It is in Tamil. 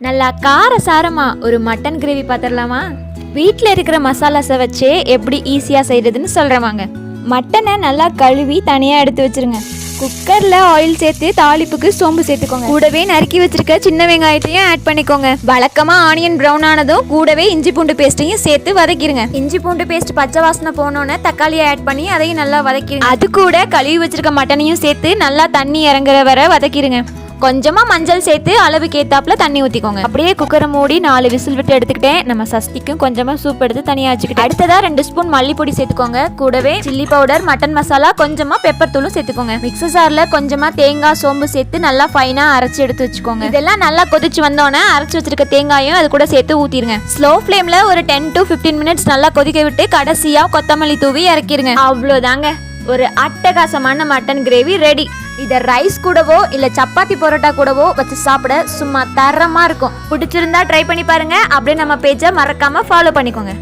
நல்லா கார சாரமா ஒரு மட்டன் கிரேவி பார்த்துடலாமா? வீட்டில் இருக்கிற மசாலாஸை வச்சு எப்படி ஈஸியாக செய்கிறதுன்னு சொல்கிறவாங்க. மட்டனை நல்லா கழுவி தனியாக எடுத்து வச்சுருங்க. குக்கரில் ஆயில் சேர்த்து தாளிப்புக்கு சோம்பு சேர்த்துக்கோங்க. கூடவே நறுக்கி வச்சிருக்க சின்ன வெங்காயத்தையும் ஆட் பண்ணிக்கோங்க. வழக்கமாக ஆனியன் ப்ரௌன் ஆனதும் கூடவே இஞ்சி பூண்டு பேஸ்ட்டையும் சேர்த்து வதக்கிடுங்க. இஞ்சி பூண்டு பேஸ்ட் பச்சை வாசனை போனோன்னே தக்காளியை ஆட் பண்ணி அதையும் நல்லா வதக்கிடுங்க. அது கூட கழுவி வச்சிருக்க மட்டனையும் சேர்த்து நல்லா தண்ணி இறங்குற வரை வதக்கிடுங்க. கொஞ்சமா மஞ்சள் சேர்த்து அளவுக்கு ஏத்தாப்புல தண்ணி ஊற்றிக்கோங்க. அப்படியே குக்கரை மூடி 4 விசில் விட்டு எடுத்துக்கிட்டேன். நம்ம சஸ்திக்கும் கொஞ்சமா சூப் எடுத்து தனியாக வச்சுக்கிட்டேன். அடுத்ததா 2 ஸ்பூன் மல்லிப்பொடி சேர்த்துக்கோங்க. கூடவே சில்லி பவுடர், மட்டன் மசாலா, கொஞ்சமா பெப்பர் தூளும் சேர்த்துக்கோங்க. மிக்ஸர் ஜார்ல கொஞ்சமா தேங்காய் சோம்பு சேர்த்து நல்லா ஃபைனா அரைச்சி எடுத்து வச்சுக்கோங்க. இதெல்லாம் நல்லா கொதிச்சு வந்தோன்னே அரைச்சி வச்சிருக்க தேங்காயும் அது கூட சேர்த்து ஊத்திருங்க. ஸ்லோ ஃப்ளேம்ல ஒரு 10 to 15 மினிட்ஸ் நல்லா கொதிக்க விட்டு கடைசியா கொத்தமல்லி தூவி இறக்கிருங்க. அவ்வளோதாங்க, ஒரு அட்டகாசமான மட்டன் கிரேவி ரெடி. இதை ரைஸ் கூடவோ இல்ல சப்பாத்தி பரோட்டா கூடவோ வச்சு சாப்பிட சும்மா தரமா இருக்கும். பிடிச்சிருந்தா ட்ரை பண்ணி பாருங்க. அப்படியே நம்ம பேஜை மறக்காம ஃபாலோ பண்ணிக்கோங்க.